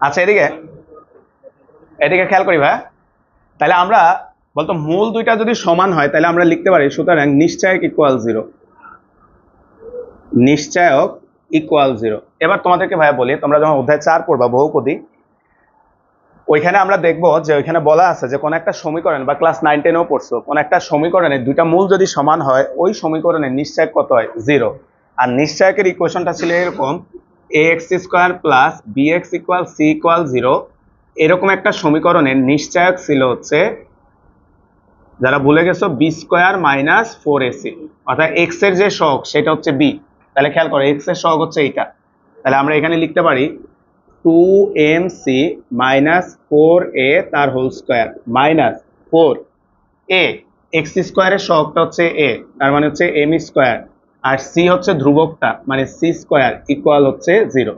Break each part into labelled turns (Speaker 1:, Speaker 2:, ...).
Speaker 1: আচ্ছা, এদিকে এদিকে খেয়াল করি ভাই। তাহলে আমরা বলতো মূল দুইটা যদি সমান হয় তাহলে আমরা লিখতে পারি সুতরাং নিশ্চয়ক ইকুয়াল 0। নিশ্চয়ক ইকুয়াল 0। এবার তোমাদেরকে ভাইয়া বলি, তোমরা যখন অধ্যায় 4 পড়বা বহুপদী, ওইখানে আমরা দেখবো যে ওইখানে বলা আছে যে কোন একটা সমীকরণ, বা ক্লাস 9-10-এও পড়ছো, কোন একটা সমীকরণের দুইটা মূল যদি সমান হয় ওই সমীকরণের নিশ্চয়ক কত হয়? 0। আর নিশ্চয়কের ইকুয়েশনটা ছিল এরকম, ax² plus bx equal c equal 0। এরকম একটা সমীকরণের নিশ্চয়ক ছিল হচ্ছে, যারা ভুলে গেছো, b² মাইনাস 4ac, অর্থাৎ x এর যে সহগ সেটা হচ্ছে b। তাহলে খেয়াল করো x এর সহগ হচ্ছে এইটা। তাহলে আমরা এখানে লিখতে পারি 2mc মাইনাস 4a তার whole square minus 4a, x স্কোয়ারের সহগটা হচ্ছে a, তার মানে হচ্ছে m স্কোয়ার, আর c হচ্ছে ধ্রুবকটা মানে c স্কোয়ার ইকুয়াল হচ্ছে 0।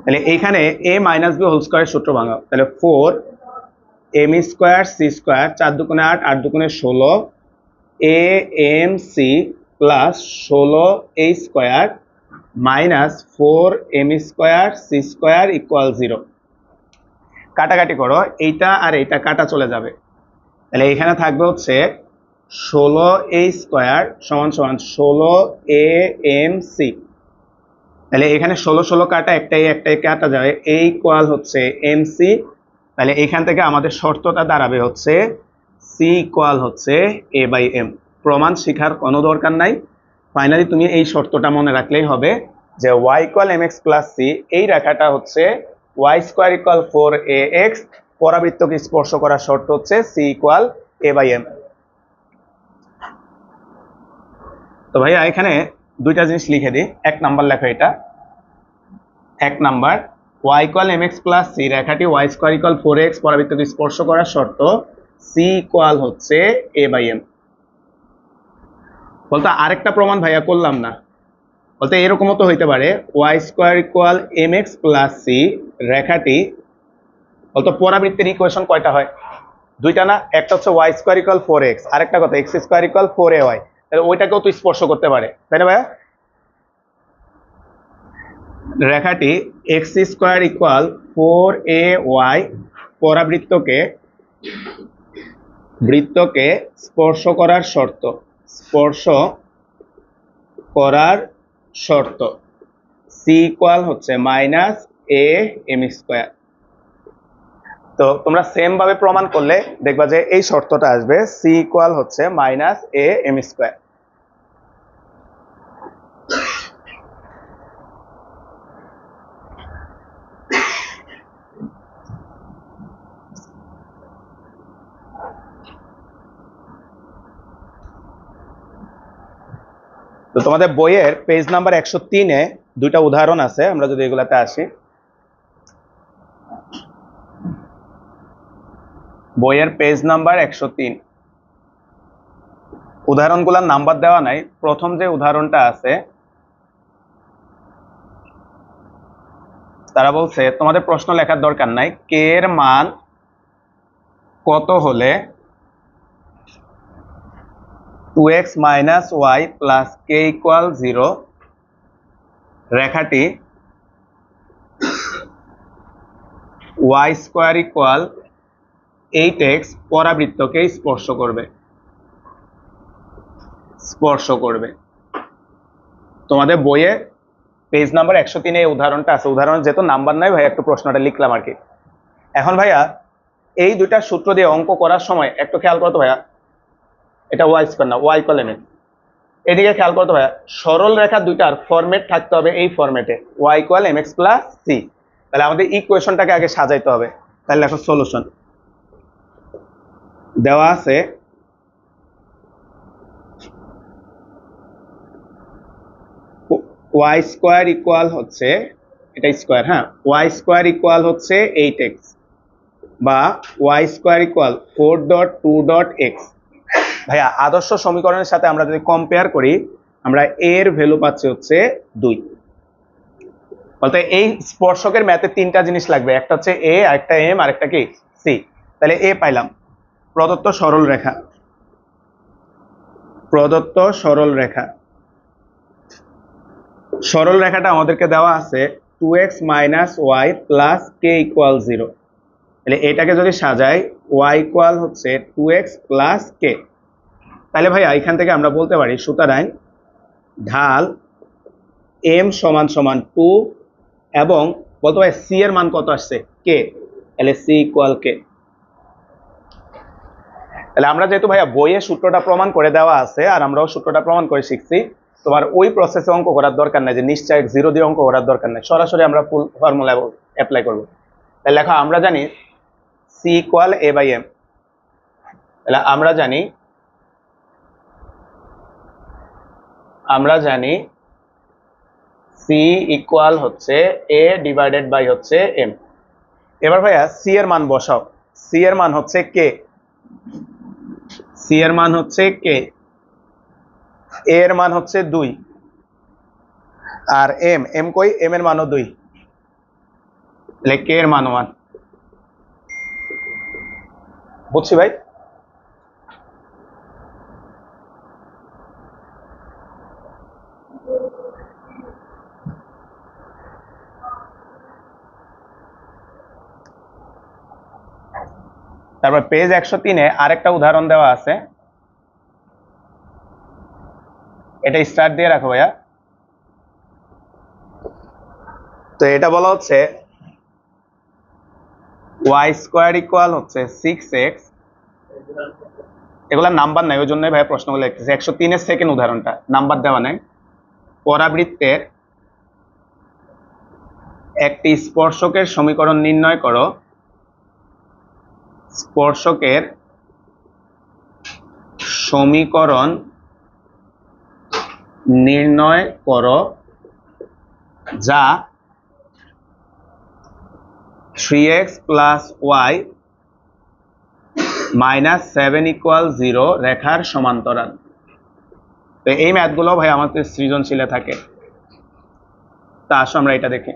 Speaker 1: তাহলে এইখানে a মাইনাস b হোল স্কোয়ারের সূত্র ভাঙা, তাহলে 4m স্কোয়ার c স্কোয়ার, 4 দুগুণে 8, 8 দুগুণে 16, amc plus 16a square minus 4m square c square equal 0। কাটাকাটি করো, এইটা আর এইটা কাটা চলে যাবে। তাহলে এখানে থাকবে হচ্ছে 16a স্কোয়ার সমান সমান 16amc। তাহলে এখানে 16 16 কাটা, একটাই একটাই কাটা যাবে, a ইকুয়াল হচ্ছে mc। তাহলে এখান থেকে আমাদের শর্তটা দাঁড়াবে হচ্ছে c ইকুয়াল হচ্ছে a/m। প্রমাণ শেখার কোনো দরকার নাই, ফাইনালি তুমি এই শর্তটা মনে রাখলেই হবে যে y equal mx plus c, এই রেখাটা হচ্ছে y স্কোয়ার ইকুয়াল 4ax, পরাবৃত্তকে স্পর্শ করার শর্ত হচ্ছে c ইকুয়াল a/m। তো ভাইয়া এখানে দুইটা জিনিস লিখে দিই। 1 নাম্বার লেখো, এটা 1 number, y equal mx plus c, রেখাটি y স্কোয়ার ইকুয়াল 4x, পরাবৃত্তকে স্পর্শ করার শর্ত c ইকুয়াল হচ্ছে a/m। বলতো আরেকটা প্রমাণ ভাইয়া করলাম না, বলতে এরকমও তো হইতে পারে y square equal mx plus c, রেখাটি বলতো পরাবৃত্তের ইকুয়েশন কয়টা হয়? দুইটা না? একটা হচ্ছে y স্কোয়ার ইকুয়াল 4x, আরেকটা কথা x স্কোয়ার ইকুয়াল 4ay। তাহলে ওইটাকেও তো স্পর্শ করতে পারে, তাই না ভাইয়া? রেখাটি x স্কোয়ার ইকুয়াল 4ay পরাবৃত্তকে স্পর্শ করার শর্ত, স্পর্শ করার শর্ত c ইকুয়াল হচ্ছে মাইনাস am স্কোয়ার। তো তোমরা সেম ভাবে প্রমাণ করলে দেখবা যে এই শর্তটা আসবে, c ইকুয়াল হচ্ছে মাইনাস am স্কোয়ার। তো তোমাদের বইয়ের পেজ নাম্বার 103-এ দুইটা উদাহরণ আছে, আমরা যদি এগুলাতে আসি। বইয়ের পেজ নাম্বার 103, উদাহরণগুলোর নাম্বার দেওয়া নাই। প্রথম যে উদাহরণটা আছে, তারা বলছে তোমাদের প্রশ্ন লেখার দরকার নাই, কে এর মান কত হলে 2x minus Y plus K equal 0 রেখাটি y স্কোয়ার ইকুয়াল 8x পরাবৃত্তকে স্পর্শ করবে। তোমাদের বইয়ে পেজ নাম্বার 103-এ এই উদাহরণটা আছে। উদাহরণ যেহেতু নাম্বার নাই ভাই, একটু প্রশ্নটা লিখলাম আর কি। এখন ভাইয়া এই দুইটা সূত্র দিয়ে অঙ্ক করার সময় একটু খেয়াল করতো ভাইয়া, এটা y স্কোয়ার না, y ইকুয়াল mx। এদিকে খেয়াল করতো ভাইয়া, সরল রেখা দুইটার ফরম্যাট থাকতে হবে এই ফরম্যাটে, y equal mx plus c। তাহলে আমাদের ইকুয়েশনটাকে আগে সাজাইতে হবে। তাহলে দেখো সলিউশন দেওয়া আছে, y স্কোয়ার ইকুয়াল হচ্ছে, এটা স্কোয়ার, হ্যাঁ, y স্কোয়ার ইকুয়াল হচ্ছে 8x, বা y স্কোয়ার ইকুয়াল 4.2.x। ভাইয়া আদর্শ সমীকরণের সাথে আমরা যদি কম্পেয়ার করি, আমরা এর ভ্যালু পাচ্ছি হচ্ছে 2। বলতে এই স্পর্শকের ম্যাথে তিনটা জিনিস লাগবে, একটা হচ্ছে a, আরেকটা m, আরেকটা কি c। তাহলে a পাইলাম, প্রদত্ত সরল রেখা, সরল রেখাটা আমাদেরকে দেওয়া আছে 2x minus Y plus K equal 0। তাহলে এটাকে যদি সাজাই y ইকুয়াল হচ্ছে 2x প্লাস কে, তাহলে ভাইয়া এখান থেকে আমরা বলতে পারি সুতরাং ঢাল m সমান সমান 2 এবং বলতে পারি c এর মান কত আসছে কে, তাহলে c ইকুয়াল কে। তাহলে আমরা যেহেতু ভাইয়া বইয়ে সূত্রটা প্রমাণ করে দেওয়া আছে আর আমরাও সূত্রটা প্রমাণ করে শিখছি, তোমার ওই প্রসেসে অঙ্ক করার দরকার নাই যে নিশ্চয় 0 দিয়ে অঙ্ক করার দরকার নাই, সরাসরি আমরা ফুল ফর্মুলা অ্যাপ্লাই করব। তাহলে লেখো আমরা জানি c equal a by m, তাহলে আমরা জানি c ইকুয়াল হচ্ছে a ডিভাইডেড বাই হচ্ছে m। এবার ভাইয়া c এর মান বসাও, c এর মান হচ্ছে k, c এর মান হচ্ছে k, a এর মান হচ্ছে 2 আর m কই, m এর মানও 2, তাহলে k এর মান 1। বুঝছি ভাই? তারপর পেজ 103-এ আরেকটা উদাহরণ দেওয়া আছে, এটা স্টার্ট দিয়ে রাখো ভাইয়া। তো এটা বলা হচ্ছে y স্কয়ার ইকুয়াল হচ্ছে 6x, এগুলা নাম্বার নাই ওই জন্যই ভাইয়া প্রশ্নগুলো লিখতেছি। 103-এর সেকেন্ড উদাহরণটা নাম্বার দেওয়া নাই। পরাবৃত্তের একটি স্পর্শকের সমীকরণ নির্ণয় করো, স্পর্শকের সমীকরণ নির্ণয় করো যা 3x plus Y minus 7 equal 0 রেখার সমান্তরাল। তো এই ম্যাথগুলো ভাই আমাদের সৃজনশীলে থাকে। তা আসো আমরা এটা দেখি।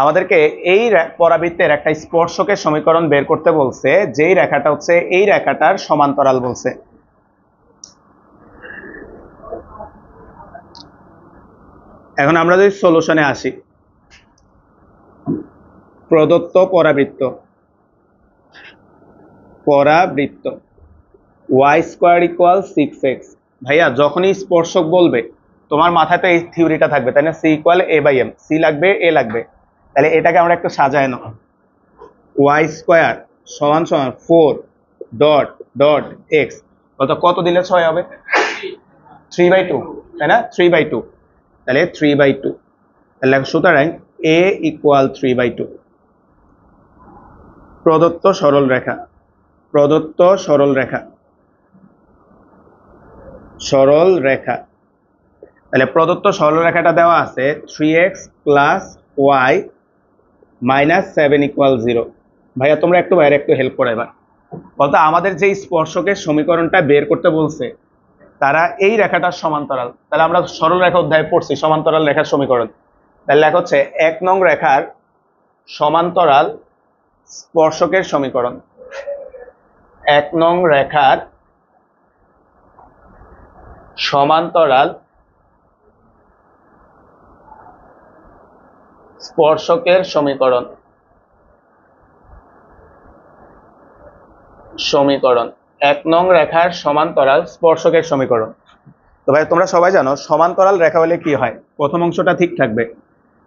Speaker 1: আমাদেরকে এই পরাবৃত্তের একটা স্পর্শকের সমীকরণ বের করতে বলছে, যেই রেখাটা হচ্ছে এই রেখাটার সমান্তরাল বলছে। এখন আমরা যদি সলিউশনে আসি, প্রদত্ত পরাবৃত্ত y স্কয়ার ইকুয়াল 6x। ভাইয়া যখনই স্পর্শক বলবে তোমার মাথায় তো এই থিওরিটা থাকবে, তাই না? c equal a by m, c লাগবে a লাগবে, তাহলে এটাকে আমরা একটু সাজায় নাও। y স্কয়ার সমান সমান 4 ডট ডট x, কত দিলে 6 হবে? 3/2, তাই না? 3/2, তাহলে 3/2, তাহলে সুতরাং a ইকুয়াল 3/2। প্রদত্ত সরল রেখা তাহলে প্রদত্ত সরল রেখাটা দেওয়া আছে 3x plus Y minus 7 equal 0। ভাইয়া তোমরা একটু বাইরে একটু হেল্প করো এবার। বলতো আমাদের যে স্পর্শকের সমীকরণটা বের করতে বলছে তারা এই রেখাটার সমান্তরাল, তাহলে আমরা সরল রেখা অধ্যায়ে পড়ছি সমান্তরাল রেখার সমীকরণ। তাহলে লেখা হচ্ছে 1 নং রেখার সমান্তরাল স্পর্শকের সমীকরণ। 1 নং রেখার সমান্তরাল স্পর্শকের সমীকরণ 1 নং রেখার সমান্তরাল স্পর্শকের সমীকরণ। তো ভাই তোমরা সবাই জানো সমান্তরাল রেখা হলে কি হয়, প্রথম অংশটা ঠিক থাকবে,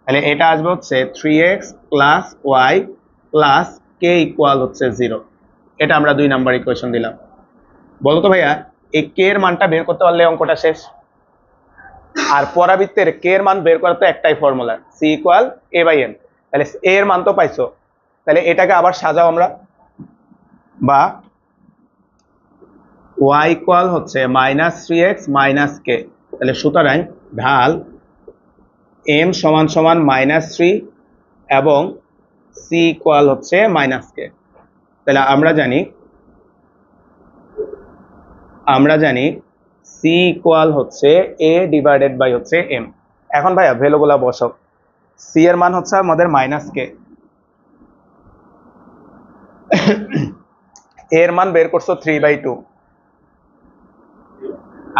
Speaker 1: তাহলে এটা আসবে হচ্ছে 3x plus y plus K equal হচ্ছে 0। এটা আমরা 2 নাম্বার ইকুয়েশন দিলাম। বলো তো ভাইয়া এই কে এর মানটা বের করতে পারলে অঙ্কটা শেষ। আর পরাবৃত্তের কে এর মান বের করার তো একটাই formula, c equal a by m। তাহলে a এর মান তো পাইছো, তাহলে এটাকে আবার সাজাও আমরা, বা y ইকুয়াল হচ্ছে মাইনাস 3x মাইনাস কে, তাহলে সুতরাং ঢাল m সমান সমান মাইনাস 3 এবং c ইকুয়াল হচ্ছে মাইনাস কে। তাহলে আমরা জানি c ইকুয়াল হচ্ছে a ডিভাইডেড বাই হচ্ছে m। এখন ভাইয়া ভ্যালুগুলা বসাও। c এর মান হচ্ছে আমাদের মাইনাস কে, এর মান বের করছো 3/2,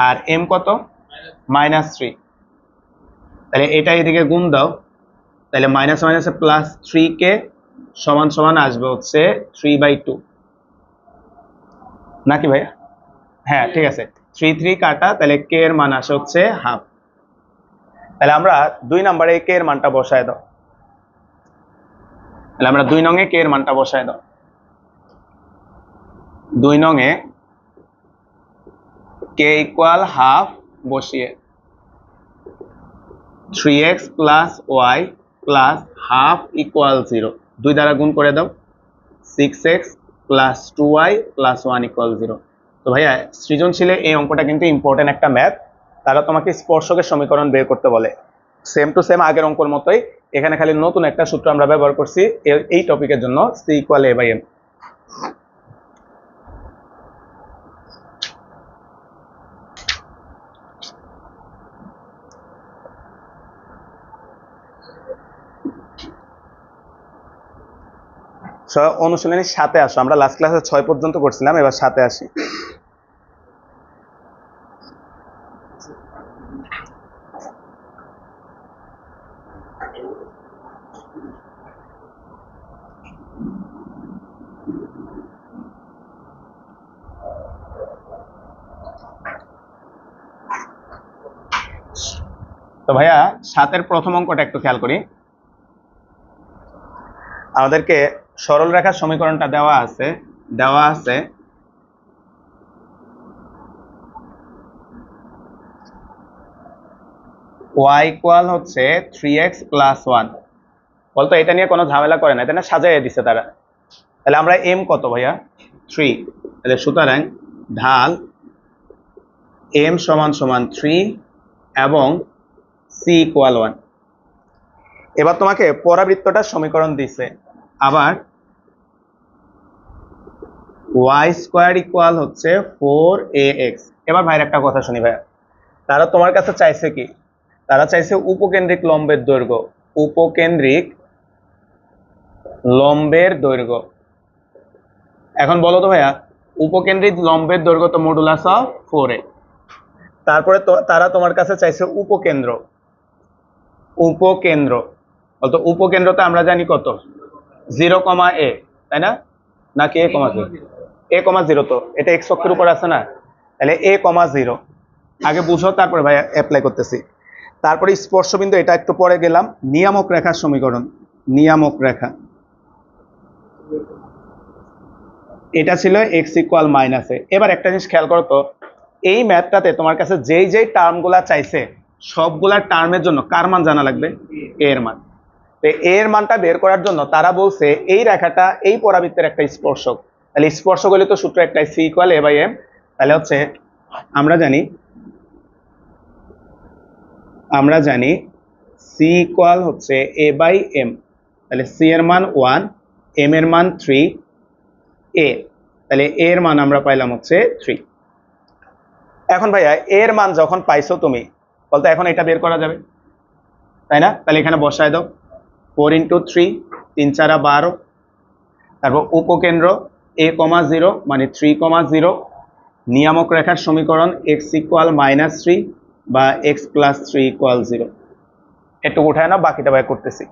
Speaker 1: আর m কত? মাইনাস 3। তাহলে এটা এদিকে গুণ দাও, তাহলে মাইনাস মাইনাসে প্লাস 3k সমান সমান আসবে হচ্ছে 3/2 নাকি ভাইয়া? হ্যাঁ ঠিক আছে, 3 কাটা, তাহলে কে এর মান আসে হচ্ছে হাফ। তাহলে আমরা 2 নম্বরে কে এর মানটা বসায় দাও, তাহলে আমরা 2 নং এ কে এর মানটা বসায় দাও। 2 নং এ কে ইকুয়াল হাফ বসিয়ে 3x plus y plus half equal 0 2 দ্বারা গুণ করে দাও, 6x plus 2y plus 1 equal 0। তো ভাইয়া সৃজনশীলে এই অঙ্কটা কিন্তু ইম্পর্টেন্ট একটা ম্যাথ, তারা তোমাকে স্পর্শকের সমীকরণ বের করতে বলে, সেম টু সেম আগের অঙ্কর মতোই। এখানে খালি নতুন একটা সূত্র আমরা ব্যবহার করছি এই টপিকের জন্য, C equal A by M. অনুশীলনীর সাথে আসো, আমরা লাস্ট ক্লাসে 6 পর্যন্ত করছিলাম, এবার সাথে আসি। তো ভাইয়া সাতের প্রথম অঙ্কটা একটু খেয়াল করি। আমাদেরকে সরল রেখার সমীকরণটা দেওয়া আছে y ইকুয়াল হচ্ছে 3x প্লাস 1। বলতো এটা নিয়ে কোনো ঝামেলা করে না, এটা না সাজাইয়ে দিছে তারা। তাহলে আমরা m কত ভাইয়া 3, তাহলে সুতরাং ঢাল m সমান সমান 3 এবং c ইকুয়াল 1। এবার তোমাকে পরাবৃত্তটার সমীকরণ দিছে, আবার y স্কয়ার ইকুয়াল হচ্ছে 4ax। এবার ভাইয়ের একটা কথা শুনি ভাইয়া, তারা তোমার কাছে চাইছে কি? তারা চাইছে উপকেন্দ্রিক লম্বের দৈর্ঘ্য, উপকেন্দ্রিক লম্বের দৈর্ঘ্য। এখন বলো তো ভাইয়া, উপকেন্দ্রিক লম্বের দৈর্ঘ্য তো মডুলাস অফ 4a। তারপরে তারা তোমার কাছে চাইছে উপকেন্দ্র, বলতো উপকেন্দ্রতে আমরা জানি কত 0,a, তাই না? নাকি a,0? তো এটা x অক্ষের উপর আছে না, তাহলে a,0 আগে বুঝো, তারপরে ভাই অ্যাপ্লাই করতেছি। তারপরে স্পর্শবিন্দু, এটা একটু পরে গেলাম। নিয়ামক রেখার সমীকরণ, নিয়ামক রেখা, এটা ছিল x ইকুয়াল -a। এবার একটা জিনিস খেয়াল করো তো, এই ম্যাথটাতে তোমার কাছে যেই টার্মগুলা চাইছে সবগুলা টার্মের জন্য কার মান জানা লাগবে? a এর মান। তো a এর মানটা বের করার জন্য তারা বলছে এই রেখাটা এই পরাবৃত্তের একটা স্পর্শক, তাহলে স্পর্শক হলে তো সূত্র একটাই, c equal a by m। তাহলে হচ্ছে আমরা জানি c ইকুয়াল হচ্ছে a বাই m। তাহলে c এর মান 1, m এর মান 3, a, তাহলে a এর মান আমরা পাইলাম হচ্ছে 3। এখন ভাইয়া a এর মান যখন পাইছো তুমি, বলতো এখন এটা বের করা যাবে, তাই না? তাহলে এখানে বসায় দাও 4 × 3, 3 4 12। তারপর উপকেন্দ্র a,0 মানে 3,0। নিয়ামক রেখার সমীকরণ x ইকুয়াল -3 বা x প্লাস 3 ইকুয়াল 0। একটু উঠায় না, বাকিটা ভাই করতেছি।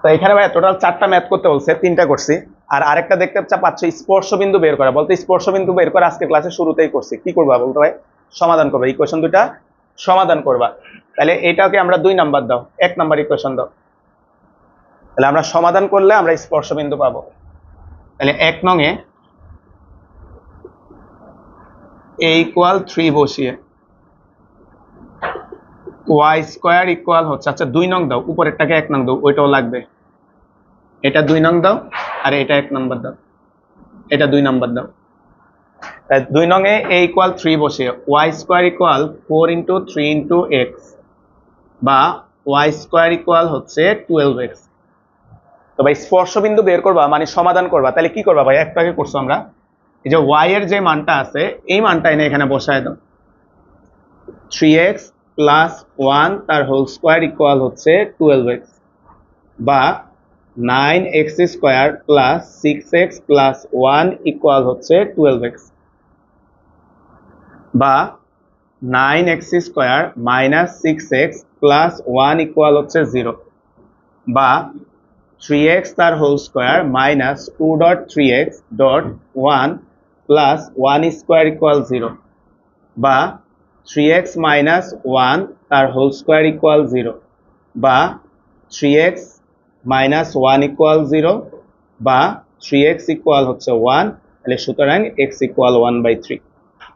Speaker 1: তো এখানে ভাই টোটাল 4টা ম্যাথ করতে বলছে, 3টা করছি। আর আরেকটা দেখতে পাচ্ছ স্পর্শবিন্দু বের করা, বলতে স্পর্শবিন্দু বের করা আজকে ক্লাসে শুরুতেই করছি। কি করবা বলতো ভাই? সমাধান করবা, ইকুয়েশন দুটা সমাধান করবা। তাহলে এটাকে আমরা 2 নাম্বার দাও, 1 নাম্বার ইকুয়েশন দাও। তাহলে আমরা সমাধান করলে আমরা স্পর্শবিন্দু পাবো। তাহলে 1 নং এ a ইকুয়াল 3 বসিয়ে y স্কয়ার ইকুয়াল হচ্ছে, আচ্ছা 2 নং দাও, উপরেরটাকে 1 নং দাও, ওইটাও লাগবে। এটা 2 নং দাও, আর এটা 1 নাম্বার দাও, এটা 2 নাম্বার দাও। 2 নং এ a ইকুয়াল 3 বসিয়ে y স্কয়ার ইকুয়াল 4 × 3 × x বা ওয়াই স্কোয়ার ইকুয়াল হচ্ছে 12x। তো ভাই স্পর্শবিন্দু বের করবা মানে সমাধান করবা, তাহলে কি করবা ভাই? একটু আগে করছো আমরা, এই যে y এর যে মানটা আছে এই মানটা এনে এখানে বসায় দাও। 3x প্লাস 1 তার হোল স্কোয়ার ইকুয়াল হচ্ছে 12x, বা 9x square plus 6x plus 1 equal হচ্ছে 12x, বা 9x square minus 6x plus 1 equal হচ্ছে 0, বা 3x তার whole square minus 2.3x dot 1 plus 1 square equal 0, বা 3x মাইনাস 1 তার হোল স্কোয়ার ইকুয়াল 0, বা 3x মাইনাস 1 ইকুয়াল 0, বা 3x ইকুয়াল হচ্ছে 1। তাহলে সুতরাং x ইকুয়াল 1/3।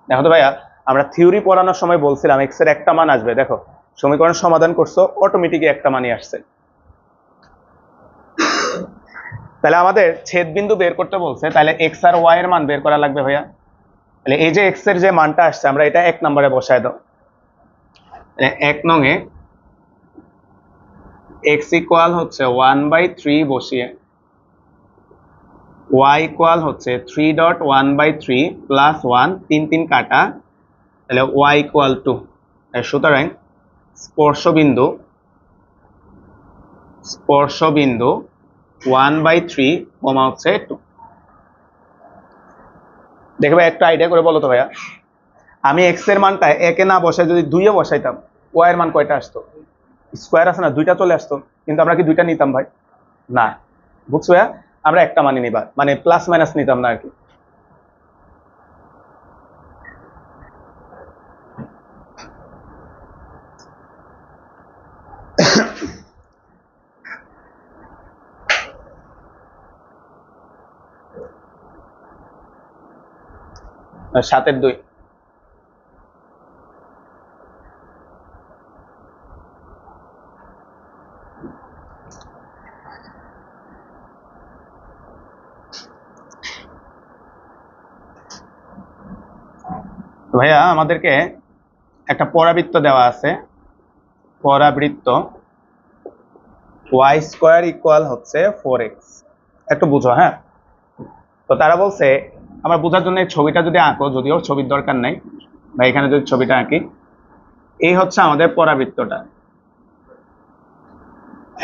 Speaker 1: দেখো তো ভাইয়া, আমরা থিওরি পড়ানোর সময় বলছিলাম x এর একটা মান আসবে, দেখো সমীকরণ সমাধান করছো অটোমেটিকই একটা মানই আসছে। তাহলে আমাদের ছেদ বিন্দু বের করতে বলছে, তাহলে x আর y এর মান বের করা লাগবে ভাইয়া। তাহলে এই যে x এর যে মানটা আসছে আমরা এটা 1 নম্বরে বসায় দাও। তাহলে 1 নং এ x ইকুয়াল হচ্ছে 1/3 বসিয়ে y ইকুয়াল হচ্ছে 3.1/3 প্লাস 1, 3 3 কাটা, তাহলে y ইকুয়াল 2। সুতরাং স্পর্শবিন্দু 1/3 কমা হচ্ছে 2। দেখবে একটা আইডিয়া করে বলো তো ভাইয়া, আমি x এর মানটা একে না বসাই যদি 2 এ বসাইতাম y এর মান কয়টা আসতো? স্কোয়ার আছে না, 2টা চলে আসতো, কিন্তু আমরা কি 2টা নিতাম ভাই? না। বুঝছো ভাইয়া, আমরা একটা মানি নিবা, মানে প্লাস মাইনাস নিতাম না আর কি। সাতের 2। ভাইয়া আমাদেরকে একটা পরাবৃত্ত দেওয়া আছে, পরাবৃত্ত y স্কোয়ার ইকুয়াল হচ্ছে 4x। একটু বুঝো হ্যাঁ। তো তারা বলছে আমরা বোঝার জন্য এই ছবিটা যদি আঁকো, যদিও ছবির দরকার নাই বা এখানে যদি ছবিটা আঁকি, এই হচ্ছে আমাদের পরাবৃত্তটা।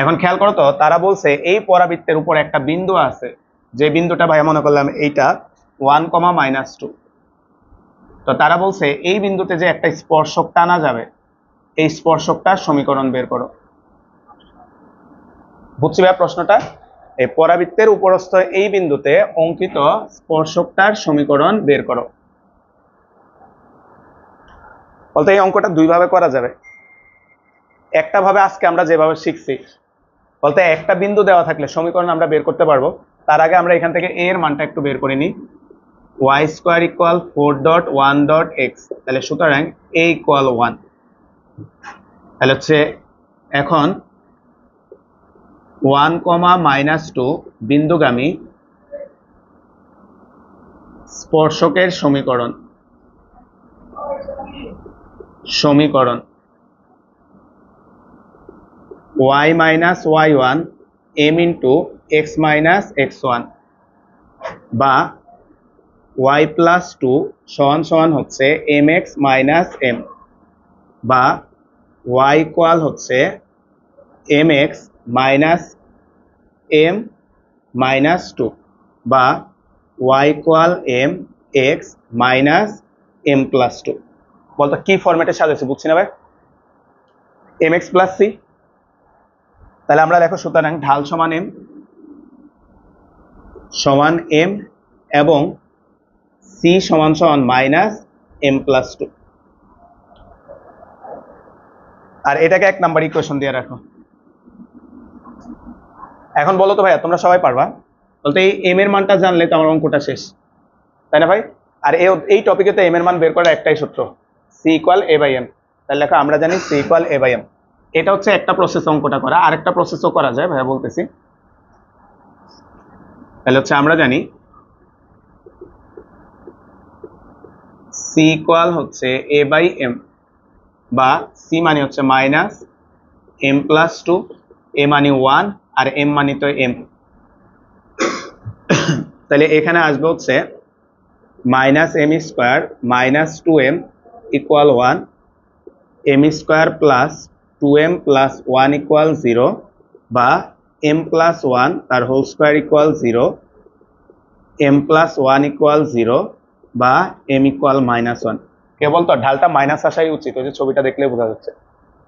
Speaker 1: এখন খেয়াল করো তো, তারা বলছে এই পরাবৃত্তের উপর একটা বিন্দু আছে, যে বিন্দুটা ভাইয়া মনে করলাম এইটা 1, -2। তো তারা বলছে এই বিন্দুতে যে একটা স্পর্শক টানা যাবে, এই স্পর্শকটার সমীকরণ বের করো। বুঝছি ভাইয়া প্রশ্নটা? এই পরাবৃত্তের উপরস্থ এই বিন্দুতে অঙ্কিত স্পর্শকটার সমীকরণ বের করো। বলতে এই অঙ্কটা দুই ভাবে করা যাবে। একটা ভাবে আজকে আমরা যেভাবে শিখছি, বলতে একটা বিন্দু দেওয়া থাকলে সমীকরণ আমরা বের করতে পারবো। তার আগে আমরা এখান থেকে a এর মানটা একটু বের করে নিই। y স্কোয়ার ইকুয়াল 4.1.x, তাহলে সুতরাং a ইকুয়াল 1। তাহলে হচ্ছে এখন 1, -2 বিন্দুগামী স্পর্শকের সমীকরণ y minus y1 m into x minus x1, বা y প্লাস 2 সমান সমান হচ্ছে mx মাইনাস m, বা y ইকুয়াল হচ্ছে mx মাইনাস m মাইনাস 2, বা y equal mx minus m plus 2। বলতো কি ফরম্যাটে সাজাইছে বুঝছি না ভাই? mx plus c। তাহলে আমরা দেখো সুতরাং ঢাল সমান m এবং c সমান সমান মাইনাস m প্লাস 2। আর এটাকে 1 নাম্বার ইকুয়েশন দিয়ে রাখো। এখন বলো তো ভাইয়া, তোমরা সবাই পারবা? বলতে এই m এর মানটা জানলে তো আমার অঙ্কটা শেষ, তাই না ভাই? আর এই টপিকে তো m এর মান বের করার একটাই সূত্র, c ইকুয়াল a/m। তাহলে দেখো আমরা জানি c ইকুয়াল a/m। এটা হচ্ছে একটা প্রসেস অঙ্কটা করা, আরেকটা প্রসেসও করা যায় ভাইয়া বলতেছি। তাহলে হচ্ছে আমরা জানি c ইকুয়াল হচ্ছে a/m, বা c মানে হচ্ছে মাইনাস m প্লাস 2, a মানে 1 আর m মানে তো m, তাহলে এখানে আসবে হচ্ছে minus m square minus 2m equal 1, m square plus 2m plus 1 equal 0, বা m প্লাস 1 তার whole square equal 0, m plus 1 equal 0, বা m ইকুয়াল মাইনাস 1। কেবল তো ঢালটা মাইনাস আসাই উচিত, ওই যে ছবিটা দেখলে বোঝা যাচ্ছে,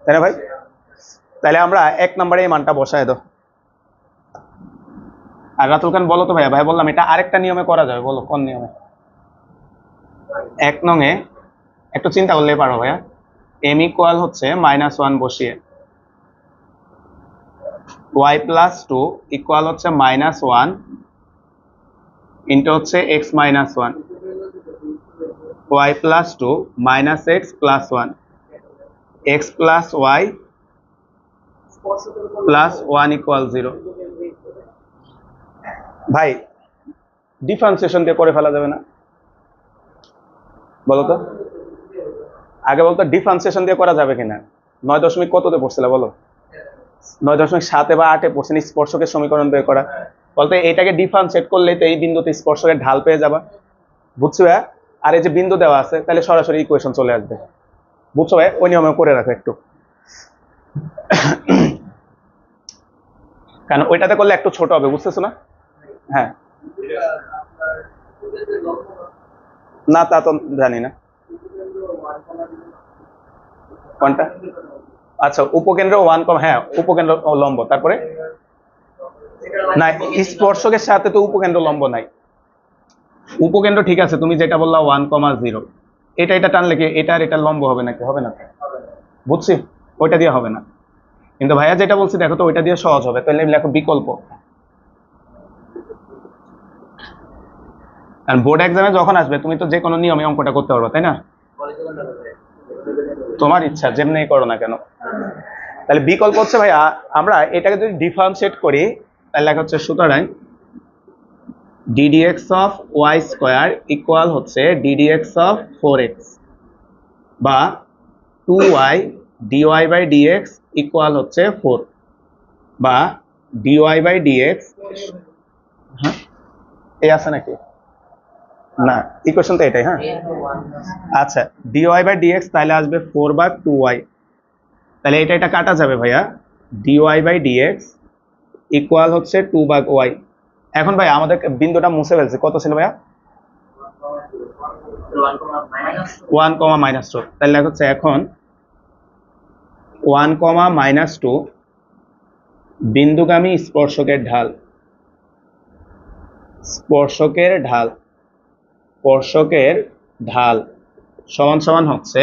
Speaker 1: তাই না ভাই? তাহলে আমরা 1 নম্বরে এই মানটা বসায় দাও। আর রাতুল খান বলো তো ভাইয়া, ভাই বললাম এটা আরেকটা নিয়মে করা যাবে, বলো কোন নিয়মে? 1 নং এ একটু চিন্তা করলে পারো ভাইয়া, m ইকুয়াল হচ্ছে -1 বসিয়ে y প্লাস 2 ইকুয়াল হচ্ছে -1 ইন্টু হচ্ছে x minus 1, y plus 2 minus x plus 1, x plus y plus 1 equal 0। ভাই ডিফারেন্সিয়েশন দিয়ে করে ফেলা যাবে না? বলো তো, আগে বলতো ডিফারেন্সিয়েশন দিয়ে করা যাবে কিনা? 9 দশমিক কততে পড়ছিল বলো? 9.7 বা 8-এ পড়ছেন স্পর্শকের সমীকরণ বের করা। বলতে এটাকে ডিফারেন্সিয়েট করলে তো এই বিন্দুতে স্পর্শকের ঢাল পেয়ে যাবা, বুঝছো ভাই? আর এই যে বিন্দু দেওয়া আছে তাহলে সরাসরি ইকুয়েশন চলে আসবে, বুঝছো ভাই? ওই নিয়মে করে রাখো একটু, কারণ ওইটাতে করলে একটু ছোট হবে, বুঝতেছো না? হ্যাঁ, না তা তো জানি না কোনটা। আচ্ছা উপকেন্দ্র 1, হ্যাঁ উপকেন্দ্র লম্ব, তারপরে না স্পর্শকের সাথে তো উপকেন্দ্র লম্ব নাই। উপকেন্দ্র ঠিক আছে, তুমি যেটা বললা 1,0, এটা টানলে কি এটা আর এটা লম্ব হবে নাকি? হবে না, বুঝছি, ওইটা দিয়ে হবে না। কিন্তু ভাইয়া যেটা বলছি দেখো তো ওইটা দিয়ে সহজ হবে, তাহলে লেখো বিকল্প। আর বোর্ড এক্সামে যখন আসবে তুমি তো যে কোনো নিয়মে অঙ্কটা করতে পারো, তাই না? তোমার ইচ্ছা যেমনি করো না কেন। তাহলে বিকল্প হচ্ছে ভাইয়া, আমরা এটাকে যদি ডিফারেন্সিয়েট করি তাহলে লেখা হচ্ছে সুতরাং ddx of y square equal হচ্ছে ddx অফ 4x, বা 2y dy by dx equal হচ্ছে 4, বা dy বাই dx, হ্যাঁ এই আছে নাকি? না ইকুয়েশন তো এটাই। হ্যাঁ আচ্ছা, dy বাই dx তাহলে আসবে 4 বা 2y, তাহলে এটা কাটা যাবে ভাইয়া, dy বাই dx ইকুয়াল হচ্ছে 2 ভাগ y। এখন ভাই আমাদের বিন্দুটা মুছে ফেলছে, কত ছিল ভাইয়া? 1,-2, তাহলে লেখা হচ্ছে এখন 1,-2 বিন্দুগামী স্পর্শকের ঢাল, স্পর্শকের ঢাল সমান সমান হচ্ছে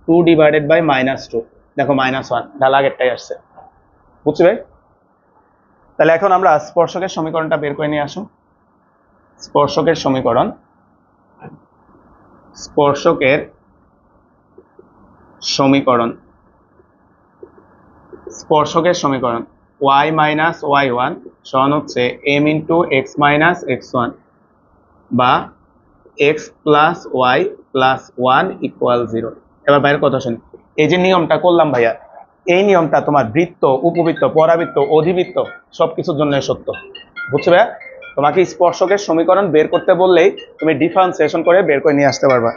Speaker 1: 2 ডিভাইডেড বাই -2, দেখো -1, ঢাল আগেরটাই আসছে, বুঝছি ভাই? তাহলে এখন আমরা স্পর্শকের সমীকরণটা বের করে নিয়ে আসুন। স্পর্শকের সমীকরণ y মাইনাস y1 সমান হচ্ছে m into x minus x1, বা x plus y plus 1 equal 0। এবার বাইরের কথা শুনি, এই যে নিয়মটা করলাম ভাইয়া, এই নিয়মটা তোমার বৃত্ত, উপবৃত্ত, পরাবৃত্ত, অধিবৃত্ত সবকিছুর জন্য সত্য, বুঝছো ভাইয়া? তোমাকে স্পর্শকের সমীকরণ বের করতে বললেই তুমি ডিফারেন্সিয়েশন করে বের করে নিয়ে আসতে পারবা।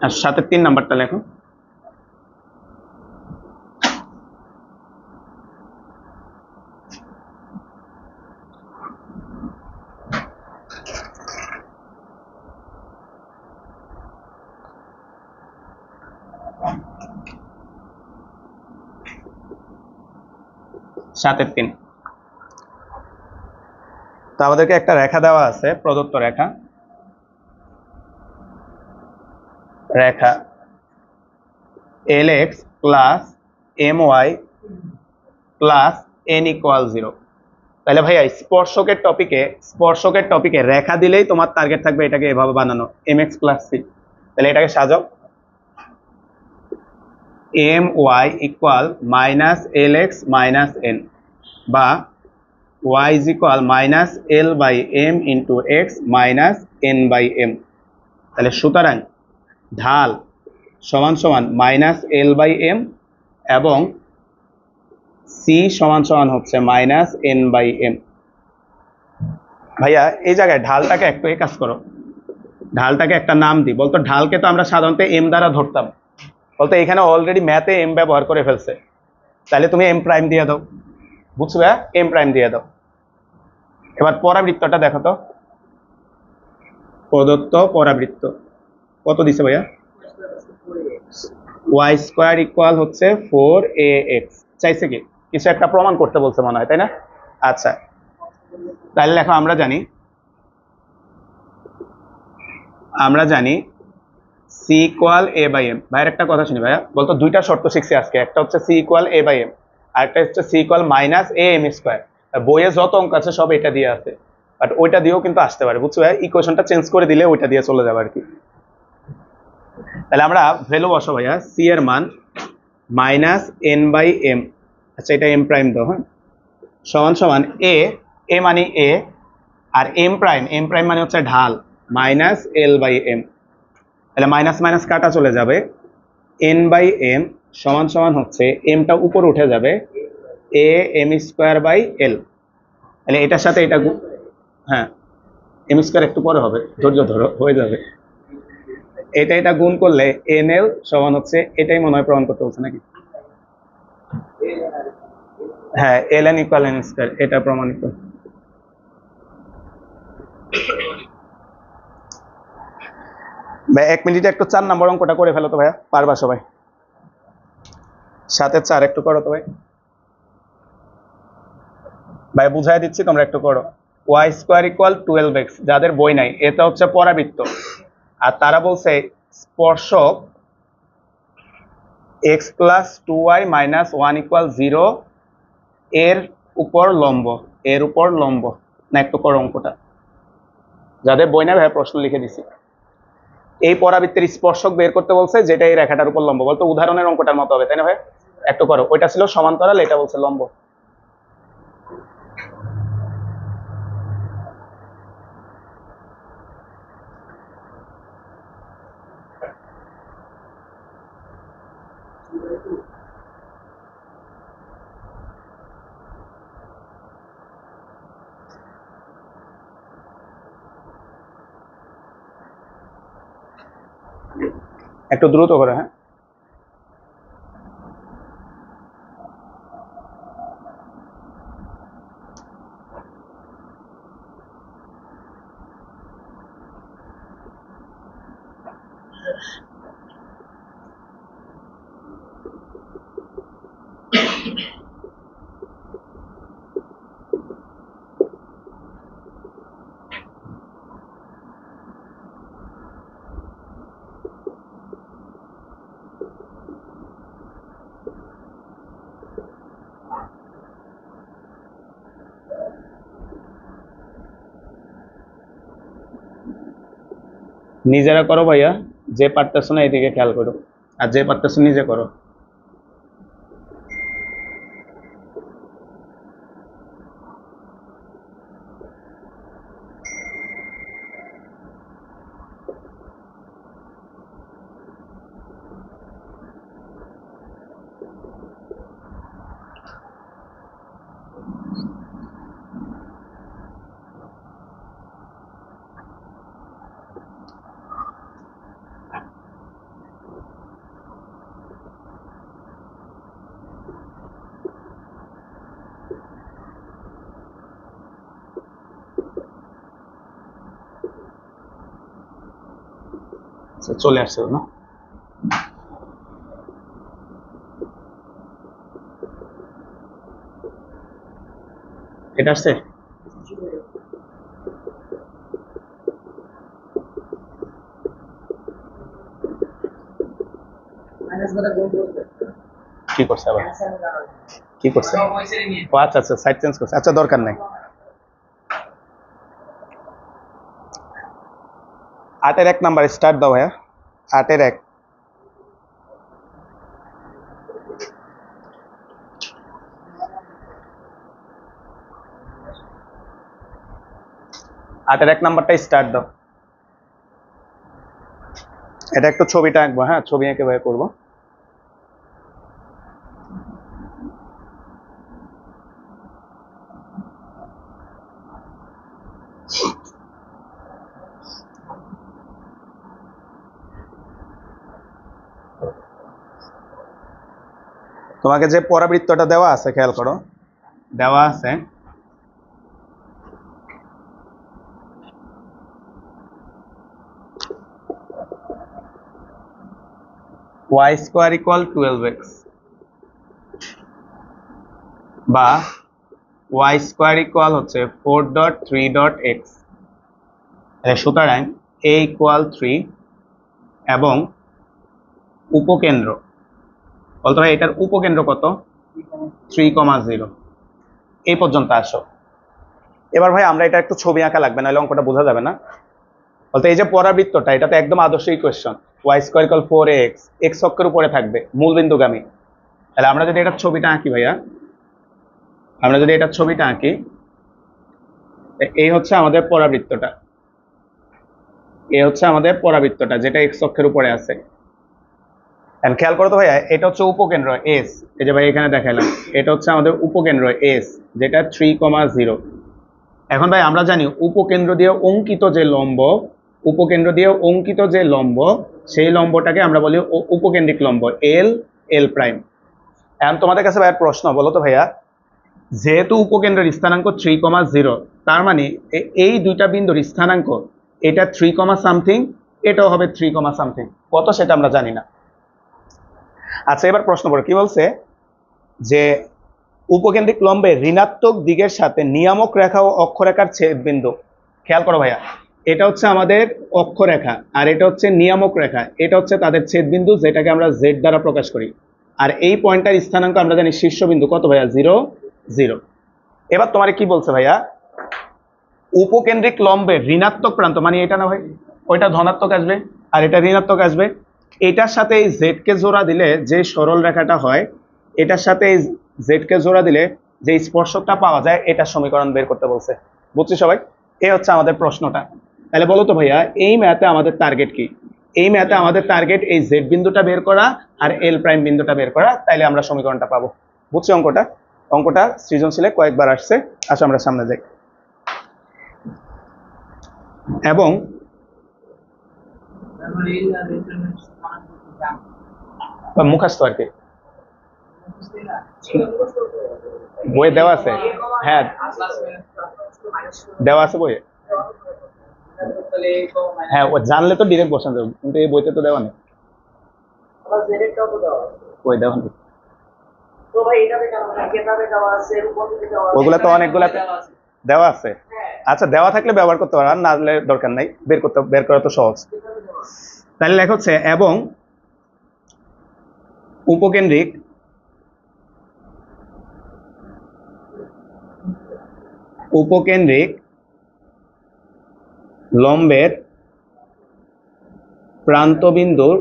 Speaker 1: আর 7-এর 3 নাম্বারটা লেখো। সাতের 3, তো আমাদেরকে একটা রেখা দেওয়া আছে, প্রদত্ত রেখা lx plus my plus n equal 0। তাহলে ভাইয়া স্পর্শকের টপিকে রেখা দিলেই তোমার টার্গেট থাকবে এটাকে এভাবে বানানো, mx প্লাস c। তাহলে এটাকে সাজাও, m y equal minus l x minus n, বা y is equal minus l by m into x minus n by m. তাহলে সুতরাং ঢাল সমান সমান মাইনাস এল বাই এম এবং সি সমান সমান হচ্ছে মাইনাস এন বাই এম। ভাইয়া এই জায়গায় ঢালটাকে একটু এই কাজ করো, ঢালটাকে একটা নাম দিই। বলতো ঢালকে তো আমরা সাধারণত এম দ্বারা ধরতাম, বলতো এখানে অলরেডি ম্যাথে এম ব্যবহার করে ফেলছে, তাহলে তুমি এম প্রাইম দিয়ে দাও। বুঝছো ভাইয়া, এম প্রাইম দিয়ে দাও। এবার পরাবৃত্তটা দেখো তো, প্রদত্ত পরাবৃত্ত কত দিছে ভাইয়া? ওয়াই স্কোয়ার ইকুয়াল হচ্ছে 4ax। চাইছে কি কিছু একটা প্রমাণ করতে বলছে মনে হয়, তাই না? আচ্ছা তাহলে দেখো আমরা জানি c equal A by m. ভাইয়ের একটা কথা শুনি ভাইয়া, বলতো দুইটা শর্ত শিখছি আজকে, একটা হচ্ছে C equal A by M, আর একটা হচ্ছে C equal minus A M square. বইয়ে যত অঙ্ক আছে সব এটা দিয়ে আছে, বাট ওইটা দিয়েও কিন্তু আসতে পারে। বুঝছো ভাইয়া, ইকুয়েশনটা চেঞ্জ করে দিলে ওইটা দিয়ে চলে যাবে আর কি। তাহলে আমরা ভ্যালু বসো ভাইয়া, সি এর মান মাইনাস এন বাই এম, আচ্ছা এটা এম প্রাইম দাও, হ্যাঁ, সমান সমান এ, এ মানে এ, আর এম প্রাইম মানে হচ্ছে ঢাল, মাইনাস এল বাই এম। তাহলে মাইনাস মাইনাস কাটা চলে যাবে, এন বাই এম সমান সমান হচ্ছে এমটা উপর উঠে যাবে, a M square by l. তাহলে এটার সাথে এটা হ্যাঁ এম স্কোয়ার একটু পরে হবে, ধৈর্য ধরো, হয়ে যাবে। এটা গুণ করলে এন এল সমান হচ্ছে, এটাই মনে হয় প্রমাণ করতে বলছে নাকি? হ্যাঁ, L N equal N square, এটা প্রমাণিত। ভাই 1 মিনিটে একটু 4 নম্বর অঙ্কটা করে ফেলো তো ভাইয়া, পারবা সবাই? 7 4 একটু করো তো ভাই। ভাই বুঝাই দিচ্ছি, তোমরা একটু করো। ওয়াই স্কোয়ার ইকুয়াল 12x, যাদের বই নাই, এটা হচ্ছে পরাবৃত্ত, আর তারা বলছে স্পর্শক x plus 2y minus 1 equal 0 এর উপর লম্ব, এর উপর লম্ব। না একটু করো অঙ্কটা, যাদের বই নাই ভাই প্রশ্ন লিখে দিছি। এই পরাবৃত্তের স্পর্শক বের করতে বলছে, যেটা এই রেখাটার উপর লম্ব। বলতো উদাহরণের অঙ্কটার মতো হবে, তাই না ভাই? একটু করো, ওইটা ছিল সমান্তরাল, এটা বলছে লম্ব। একটু দ্রুত করে, হ্যাঁ। নিজেরা করো ভাইয়া, যে পারতেছো না এদিকে খেয়াল করো, আর যে পারতেছো নিজে করো। চলে আসছে না? এটা আসছে। কি করছে আবার? কি করছে? ও আচ্ছা আচ্ছা, সাইড চেঞ্জ করছে, আচ্ছা দরকার নাই। 8 এর 1 নাম্বার স্টার্ট দাও ভাইয়া, 8 এর 1। 8 এর 1 নাম্বারটা স্টার্ট দাও। এটা একটু ছবিটা আঁকবো, হ্যাঁ ছবি এঁকে বের করবো। তোমাকে যে পরাবৃত্তটা দেওয়া আছে খেয়াল করো, দেওয়া আছে y স্কয়ার ইকুয়াল 12x বা y স্কয়ার ইকুয়াল হচ্ছে 4.3.x। সুতরাং a ইকুয়াল 3 এবং উপকেন্দ্র বলতে হয় এটার উপকেন্দ্র কত 3,0 এই পর্যন্ত আসো। এবার ভাই আমরা এটা একটু ছবি আঁকা লাগবে, নাহলে অঙ্কটা বোঝা যাবে না। বলতে এই যে পরাবৃত্তটা এটা তো একদম আদর্শ equation, y square equal 4x, x অক্ষের উপরে থাকবে মূলবিন্দুগামী। তাহলে আমরা যদি এটার ছবিটা আঁকি ভাইয়া, আমরা যদি এটার ছবিটা আঁকি, এই হচ্ছে আমাদের পরাবৃত্তটা, এই হচ্ছে আমাদের পরাবৃত্তটা যেটা x অক্ষের উপরে আছে। এন্ড খেয়াল করো তো ভাইয়া, এটা হচ্ছে উপকেন্দ্র s, এই যে ভাই এখানে দেখাইলাম, এটা হচ্ছে আমাদের উপকেন্দ্র s যেটা 3,0। এখন ভাই আমরা জানি উপকেন্দ্র দিয়ে অঙ্কিত যে লম্ব, উপকেন্দ্র দিয়ে অঙ্কিত যে লম্ব, সেই লম্বটাকে আমরা বলি উপকেন্দ্রিক লম্ব এল এল প্রাইম। এখন তোমাদের কাছে ভাইয়া প্রশ্ন, বলো তো ভাইয়া, যেহেতু উপকেন্দ্রের স্থানাঙ্ক 3,0, তার মানে এই দুইটা বিন্দুর স্থানাঙ্ক এটা 3, সামথিং, এটাও হবে 3, সামথিং, কত সেটা আমরা জানি না। আচ্ছা এবার প্রশ্ন পড়ো, কি বলছে যে উপকেন্দ্রিক লম্বের ঋণাত্মক দিকের সাথে নিয়ামক রেখা ও অক্ষরেখার ছেদবিন্দু। খেয়াল করো ভাইয়া, এটা হচ্ছে আমাদের অক্ষরেখা আর এটা হচ্ছে নিয়ামক রেখা, এটা হচ্ছে তাদের ছেদবিন্দু যেটাকে আমরা জেড দ্বারা প্রকাশ করি। আর এই পয়েন্টটার স্থানাঙ্ক আমরা জানি শীর্ষবিন্দু কত ভাইয়া 0, 0। এবার তোমার কি বলছে ভাইয়া, উপকেন্দ্রিক লম্বের ঋণাত্মক প্রান্ত মানে এটা না ভাই, ওইটা ধনাত্মক আসবে আর এটা ঋণাত্মক আসবে, এটার সাথে এই জেড কে জোড়া দিলে যে সরল রেখাটা হয়, এটার সাথে এই জেড কে জোড়া দিলে যে স্পর্শকটা পাওয়া যায়, এটা সমীকরণ বের করতে বলছে। বুঝছি সবাই? এই হচ্ছে আমাদের প্রশ্নটা। তাহলে বলো তো ভাইয়া, এই ম্যাথে আমাদের টার্গেট কি? এই ম্যাথে আমাদের টার্গেট এই জেড বিন্দুটা বের করা আর এল প্রাইম বিন্দুটা বের করা, তাইলে আমরা সমীকরণটা পাবো। বুঝছি অঙ্কটা? অঙ্কটা সৃজনশীলে কয়েকবার আসছে, আসো আমরা সামনে যাই। এবং মুখস্থ আর কি বইয়ে দেওয়া আছে, হ্যাঁ দেওয়া আছে বইয়ে, হ্যাঁ ও জানলে তো ডিরেক্ট বসানো যাবে, কিন্তু এই বইতে তো দেওয়া নেই, বই দেওয়া নেই। ওগুলা তো অনেকগুলা দেওয়া আছে। আচ্ছা দেওয়া থাকলে ব্যবহার করতে পারো, আর না হলে দরকার নাই, বের করা তো সহজ। তাহলে লেখা হচ্ছে এবং উপকেন্দ্রিক লম্বের প্রান্তবিন্দুর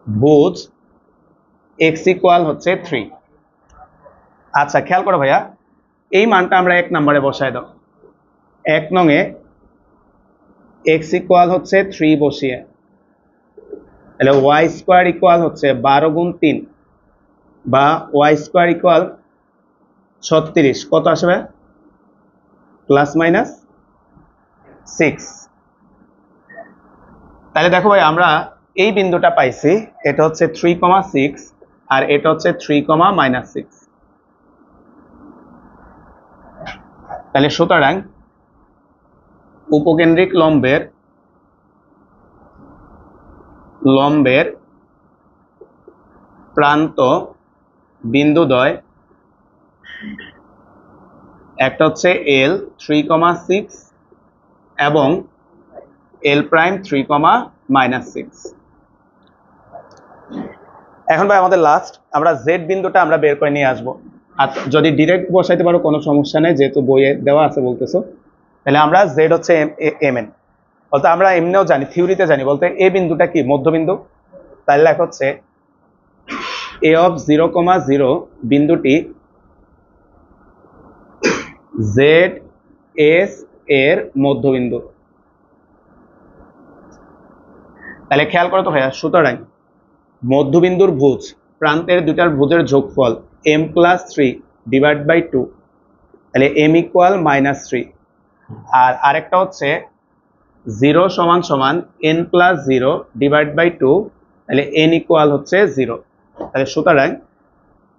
Speaker 1: ভুজ x ইকুয়াল হচ্ছে 3। আচ্ছা খেয়াল করো ভাইয়া, এই মানটা আমরা 1 নম্বরে বসায় দাও। 1 নং এ x ইকুয়াল হচ্ছে 3 বসিয়ে, তাহলে y স্কয়ার ইকুয়াল হচ্ছে 12 গুণ 3 বা y স্কয়ার ইকুয়াল 36, কত আসবে প্লাস মাইনাস 6। তাহলে দেখো ভাই আমরা এই বিন্দুটা পাইছি, এটা হচ্ছে 3,6 আর এটা হচ্ছে 3,-6। তাহলে সুতরাং উপকেন্দ্রিক লম্বের প্রান্ত বিন্দুদ্বয়, একটা হচ্ছে এল 3,6 এবং এল প্রাইম 3,-6। এখন ভাই আমাদের লাস্ট, আমরা জেড বিন্দুটা আমরা বের করে নিয়ে আসবো। আর যদি ডিরেক্ট বসাইতে পারো কোনো সমস্যা নেই, যেহেতু বইয়ে দেওয়া আছে বলতেছো, তাহলে আমরা জেড হচ্ছে এম এন, বলতে আমরা এমনিও জানি, থিওরিতে জানি, বলতে এ বিন্দুটা কি মধ্যবিন্দু। তাহলে লেখা হচ্ছে এ অফ 0,0 বিন্দুটি জেড এস এর মধ্যবিন্দু। তাহলে খেয়াল করো তো ভাইয়া, সুতরাং মধ্যবিন্দুর ভুজ প্রান্তের দুটার ভুজের যোগফল m+3 ডিভাইড বাই 2, তাহলে m ইকুয়াল -3। আর আরেকটা হচ্ছে 0 সমান সমান n+0 ডিভাইড বাই 2, তাহলে n ইকুয়াল হচ্ছে 0। তাহলে সুতরাং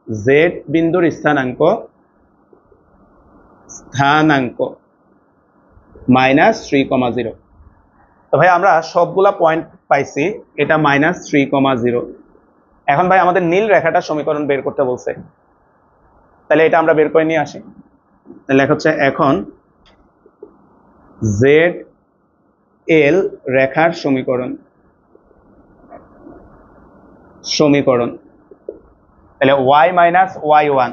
Speaker 1: জেড বিন্দুর স্থানাঙ্ক -3,0। তো ভাই আমরা সবগুলা পয়েন্ট পাইছি, এটা -3,0। এখন ভাই আমাদের নীল রেখাটার সমীকরণ বের করতে বলছে, তাহলে এটা আমরা বের করে নিয়ে আসি। তাহলে হচ্ছে এখন জেড এল রেখার সমীকরণ তাহলে y-y1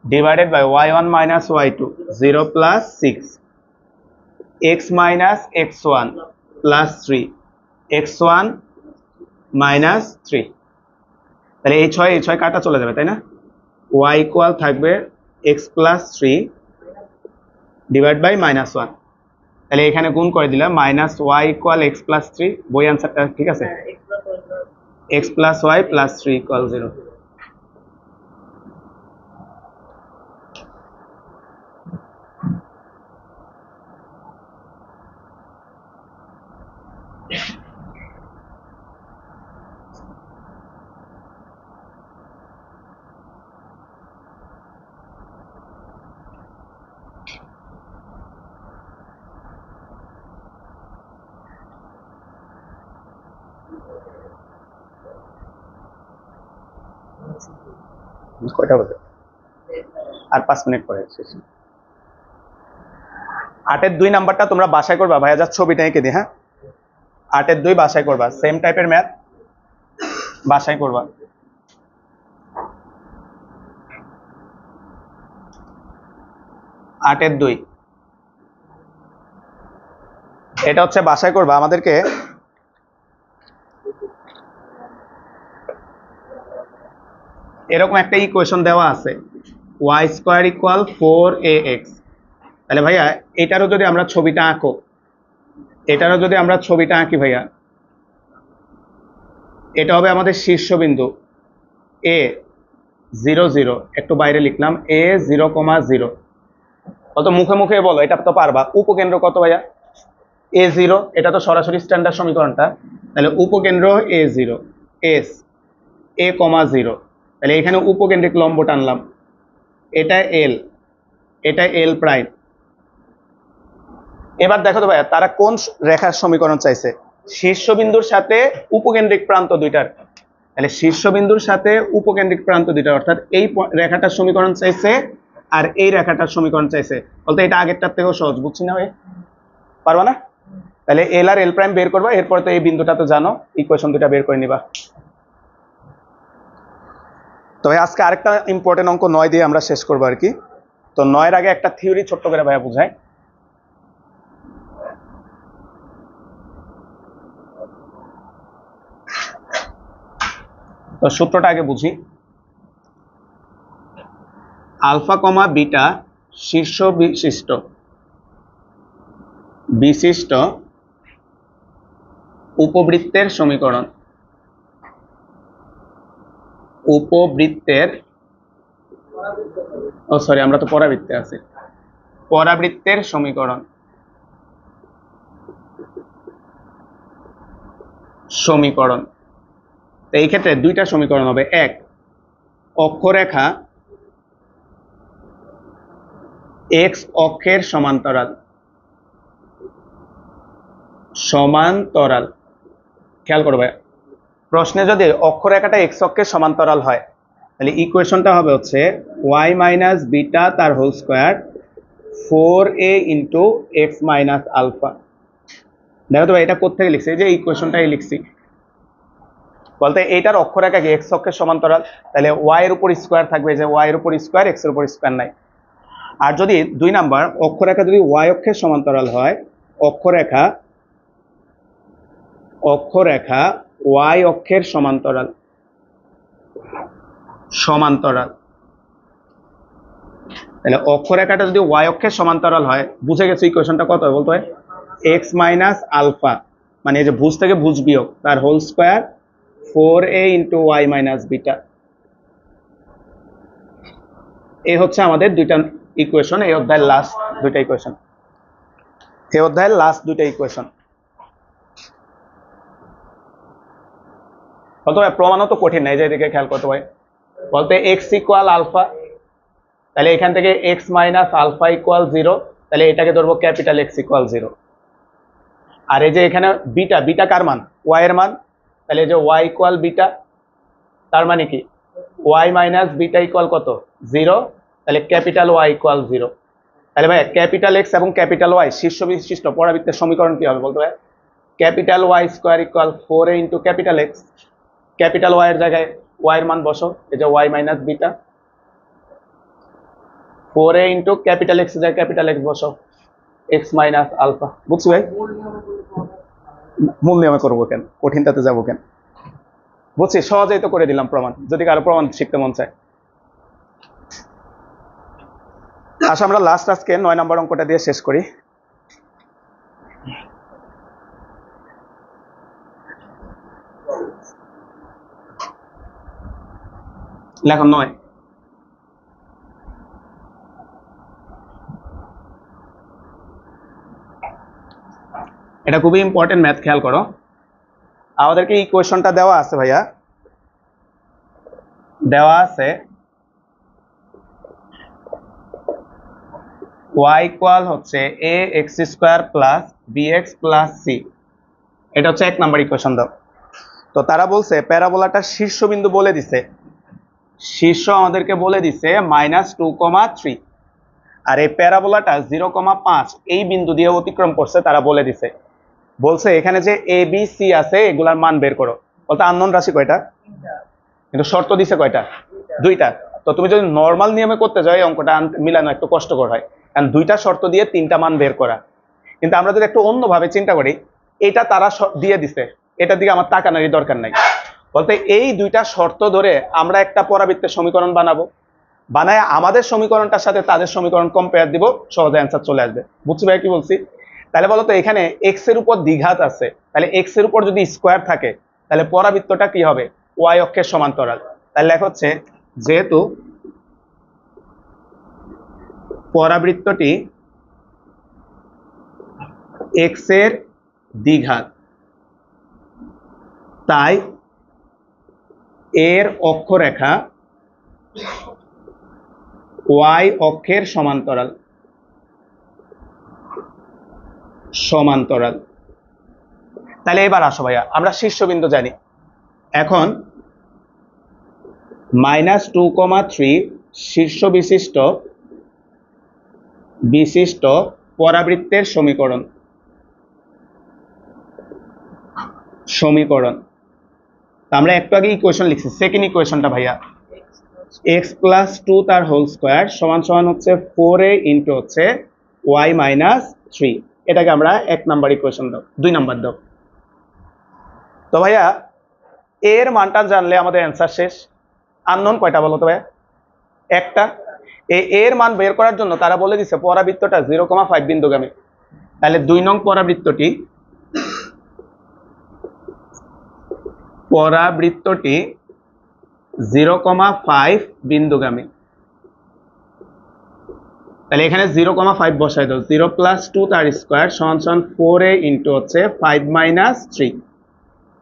Speaker 1: divided by y1 - y2 0 + 6 x - x1 + 3 x1 - 3। তাহলে এই 6 কাটা চলে যাবে, তাই না? y ইকুয়াল থাকবে x + 3 ডিভাইড বাই -1। তাহলে এখানে গুণ করে দিলাম -y ইকুয়াল x + 3, বই অ্যান্সারটা ঠিক আছে, x + y + 3 = 0। কয়টা বাজে? আর 5 মিনিট পরে শেষ। 8-এর 2 নাম্বারটা তোমরা বাসায় করবা ভাইয়া, যা ছবিটা এঁকে দিই। হ্যাঁ, 8-এর 2 বাসায় করবা, সেম টাইপের ম্যাথ বাসায় করবা। 8-এর 2 এটা হচ্ছে বাসায় করবা। আমাদেরকে এরকম একটা ইকুয়েশন দেওয়া আছে, y² = 4ax। তাহলে ভাইয়া এটারও যদি আমরা ছবিটা আঁকি ভাইয়া, এটা হবে আমাদের শীর্ষবিন্দু a 0 0, একটু বাইরে লিখলাম a 0,0। কত মুখে মুখে বলো, এটা তো পারবা। উপকেন্দ্র কত ভাইয়া? a0, এটা তো সরাসরি স্ট্যান্ডার্ড সমীকরণটা। তাহলে উপকেন্দ্র a0 s a,0। তাহলে এখানে উপকেন্দ্রিক লম্ব টানলাম, এটা l, এটা l প্রাইম। এবার দেখো তো ভাইয়া তারা কোন রেখার সমীকরণ চাইছে? শীর্ষবিন্দুর সাথে উপকেন্দ্রিক প্রান্ত দুইটার। তাহলে শীর্ষবিন্দুর সাথে উপকেন্দ্রিক প্রান্ত দুইটার, অর্থাৎ এই রেখাটার সমীকরণ চাইছে আর এই রেখাটার সমীকরণ চাইছে। বলতে এটা আগেরটার থেকেও সহজ, বুঝছি না ভাই? পারবা না? তাহলে এল আর এল প্রাইম বের করবা, এরপরে তো এই বিন্দুটা তো জানো, ইকুয়েশন দুটা বের করে নিবা। তবে আজকে আরেকটা ইম্পর্টেন্ট অঙ্ক 9 দিয়ে আমরা শেষ করবো আর কি। তো 9-এর আগে একটা থিওরি ছোট্ট করে ভাইয়া বুঝায়। তো সূত্রটা আগে বুঝি। আলফা কমা বিটা শীর্ষ বিশিষ্ট উপবৃত্তের সমীকরণ। আমরা তো পরাবৃত্তে আছি। পরাবৃত্তের সমীকরণ তো এই ক্ষেত্রে দুইটা সমীকরণ হবে। এক, অক্ষরেখা x অক্ষের সমান্তরাল। খেয়াল করো ভাই, প্রশ্নে যদি অক্ষরেখাটা x অক্ষের সমান্তরাল হয়, তাহলে ইকুয়েশনটা হবে হচ্ছে y - বিটা তার whole square 4a × x - alpha. দেখো তো ভাই এটা কোত্থেকে লিখছি? এই যে ইকুয়েশনটাই লিখছি। বলতে এইটার অক্ষরেখা কি x অক্ষের সমান্তরাল, তাহলে y এর উপর স্কয়ার থাকবে, যে y এর উপর স্কয়ার, x এর উপর স্কয়ার নাই। আর যদি 2 নাম্বার অক্ষরেখা যদি y অক্ষের সমান্তরাল হয়, অক্ষরেখা y অক্ষের সমান্তরাল। তাহলে অক্ষরেখাটা যদি ওয়াই অক্ষের সমান্তরাল হয়, বুঝে গেছে ইকুয়েশনটা কত হয় বলতে হয়, এক্স মাইনাস আলফা, মানে এই যে ভুজ থেকে ভুজ বিয়োগ তার whole square 4a into y minus beta. এই হচ্ছে আমাদের দুইটা ইকুয়েশন, এই অধ্যায়ের লাস্ট দুইটা ইকুয়েশন, এই অধ্যায়ের লাস্ট দুইটা ইকুয়েশন। অথবা প্রমাণও তো কঠিন নাই, যে এদিকে খেয়াল করতে হয়, বলতে এক্স ইকুয়াল আলফা, তাহলে এখান থেকে এক্স মাইনাস আলফা ইকুয়াল 0, তাহলে এটাকে ধরবো ক্যাপিটাল এক্স ইকুয়াল 0। আর এই যে এখানে বিটা, বিটা কার মান, ওয়াই এর মান, তাহলে এই যে ওয়াই ইকুয়াল বিটা, তার মানে কি ওয়াই মাইনাস বিটা ইকুয়াল কত, 0, তাহলে ক্যাপিটাল ওয়াই ইকুয়াল 0। তাহলে ভাই ক্যাপিটাল এক্স এবং ক্যাপিটাল ওয়াই শীর্ষ বিশিষ্ট পরাবৃত্তের সমীকরণ কি হবে বলতে ভাই, capital y square equal 4a into capital x, capital y এর জায়গায় ওয়াই এর মান বসো, এই যে y minus beta, 4a into capital x এর জায়গায় ক্যাপিটাল এক্স বসো, এক্স মাইনাস আলফা। বুঝছি ভাই, মূল নিয়মে করবো কেন, কঠিনটাতে যাবো কেন, বুঝছি, সহজেই তো করে দিলাম প্রমাণ, যদি কারো প্রমাণ শিখতে মন চায়। আচ্ছা, আমরা লাস্ট আজকে 9 নম্বর অঙ্কটা দিয়ে শেষ করি। লেখো 9। এটা খুবই ইম্পর্টেন্ট ম্যাথ, খেয়াল করো। আমাদেরকে ইকুয়েশনটা দেওয়া আছে ভাইয়া, দেওয়া আছে y ইকুয়াল হচ্ছে a x square plus bx plus c, এটা হচ্ছে 1 নাম্বার ইকুয়েশন দাও। তো তারা বলছে প্যারাবোলাটার শীর্ষবিন্দু বলে দিছে, শীর্ষ আমাদেরকে বলে দিছে -2,3, আর এই প্যারাবোলাটা 0,5 এই বিন্দু দিয়ে অতিক্রম করছে, তারা বলে দিছে। বলছে এখানে যে এ বি সি আছে এগুলার মান বের করো, বলতে আননোন রাশি কয়টা, কিন্তু শর্ত দিছে কয়টা, দুইটা। তো তুমি যদি নর্মাল নিয়মে করতে যাও এই অঙ্কটা মিলানো একটু কষ্টকর হয়, কারণ দুইটা শর্ত দিয়ে 3টা মান বের করা। কিন্তু আমরা যদি একটু অন্যভাবে চিন্তা করি, এটা তারা দিয়ে দিছে, এটার দিকে আমার তাকানোরই দরকার নাই। বলতে এই দুইটা শর্ত ধরে আমরা একটা পরাবৃত্তের সমীকরণ বানাবো, বানায় আমাদের সমীকরণটার সাথে তাদের সমীকরণ কম্পেয়ার দিব, সহজে অ্যান্সার চলে আসবে। বুঝছি ভাই কি বলছি? তাহলে বলো তো এখানে এক্স এর উপর দ্বিঘাত আছে, তাহলে এক্স এর উপর যদি স্কোয়ার থাকে তাহলে পরাবৃত্তটা কি হবে, ওয়াই অক্ষের সমান্তরাল। তাহলে লেখা হচ্ছে যেহেতু পরাবৃত্তটি এক্স এর দ্বিঘাত, তাই এর অক্ষরেখা ওয়াই অক্ষের সমান্তরাল, সমান্তরাল। তাহলে এবার আসো ভাইয়া, আমরা শীর্ষবিন্দু জানি, এখন -2,3 শীর্ষ বিশিষ্ট বিশিষ্ট পরাবৃত্তের সমীকরণ, সমীকরণ। আমরা একটু আগে ইকুয়েশন লিখছি, সেকেন্ড ইকুয়েশনটা ভাইয়া এক্স প্লাস 2 তার হোল স্কোয়ার সমান সমান হচ্ছে 4a ইন্টু হচ্ছে ওয়াই মাইনাস 3, এটাকে আমরা 1 নাম্বার ইকুয়েশন দাও, 2 নাম্বার দাও। তো ভাইয়া এর মানটা জানলে আমাদের অ্যান্সার শেষ। আননোন কয়টা বলো তো ভাইয়া, একটা। এই এর মান বের করার জন্য তারা বলে দিছে পরাবৃত্তটা 0,5 বিন্দুগামী, তাহলে 2 নং পরাবৃত্তটি, পরাবৃত্তটি 0,5 বিন্দুগামী। তাহলে এখানে 0,5 বসাই দাও, 0 প্লাস 2 তার স্কোয়ার সমান সমান 4a ইন্টু হচ্ছে 5 মাইনাস 3,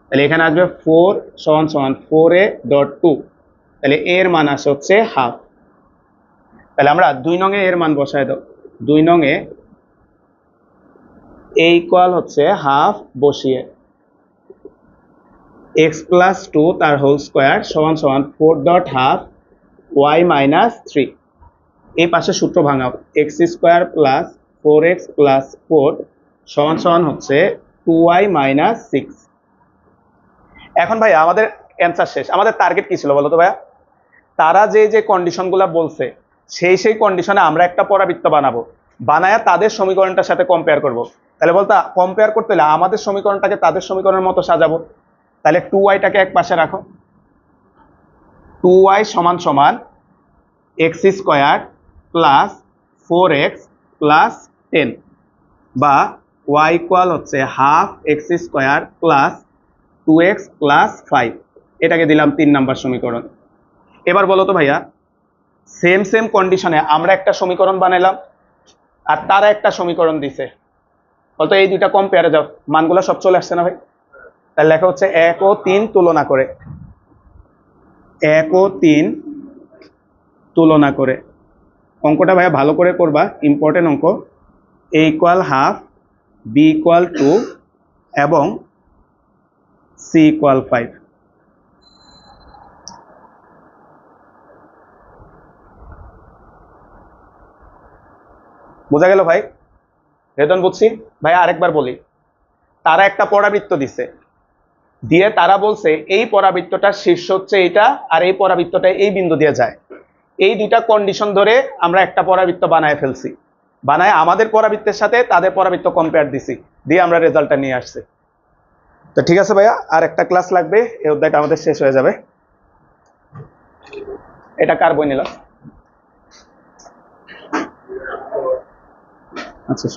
Speaker 1: তাহলে এখানে আসবে 4 সমান সমান 4a ডট 2, তাহলে এর মান আসে হচ্ছে হাফ। তাহলে আমরা 2 নং এর মান বসাই দাও, 2 নং এ ইকুয়াল হচ্ছে হাফ বসিয়ে এক্স প্লাস 2 তার হোল স্কোয়ার সমান সমান 4 ডট হাফ ওয়াই মাইনাস 3, এই পাশে সূত্র ভাঙাও, X square plus 4x plus 4 সমান সমান হচ্ছে 2y মাইনাস 6। এখন ভাই আমাদের অ্যান্সার শেষ। আমাদের টার্গেট কি ছিল বলো তো ভাইয়া, তারা যে যে কন্ডিশনগুলো বলছে সেই কন্ডিশনে আমরা একটা পরাবৃত্ত বানাবো, বানায়া তাদের সমীকরণটার সাথে কম্পেয়ার করব। তাহলে বলতো কম্পেয়ার করতে হলে আমাদের সমীকরণটাকে তাদের সমীকরণের মতো সাজাবো। তাহলে 2y-টাকে এক পাশে রাখো, 2y সমান সমান x square plus 4x plus 10 বা y ইকুয়াল হচ্ছে half x square plus 2x plus 5, এটাকে দিলাম 3 নাম্বার সমীকরণ। এবার বলো তো ভাইয়া, সেম সেম কন্ডিশনে আমরা একটা সমীকরণ বানাইলাম আর তারা একটা সমীকরণ দিছে, বলতো এই দুইটা কম্পেয়ারে যাও, মানগুলো সব চলে আসছে না ভাই? তাহলে লেখা হচ্ছে 1 ও 3 তুলনা করে, 1 ও 3 তুলনা করে। অঙ্কটা ভাইয়া ভালো করে করবা, ইম্পর্টেন্ট অঙ্ক। a equal half, b equal 2 এবং c ইকুয়াল 5। বোঝা গেল ভাই? রেতন বুঝছি ভাই। আরেকবার বলি, তারা একটা পরাবৃত্ত দিছে, দিয়ে তারা বলছে এই পরাবৃত্তটার শীর্ষ হচ্ছে এইটা আর এই পরাবৃত্তটা এই বিন্দু দিয়ে যায়। এই দুইটা কন্ডিশন ধরে আমরা একটা পরাবৃত্ত বানায় ফেলছি, বানায় আমাদের পরাবৃত্তের সাথে তাদের পরাবৃত্ত কম্পেয়ার দিছি, দিয়ে আমরা রেজাল্টটা নিয়ে আসছি। তো ঠিক আছে ভাইয়া, আর একটা ক্লাস লাগবে, এই অধ্যায়টা আমাদের শেষ হয়ে যাবে। এটা কার বই নিলাম? আচ্ছা।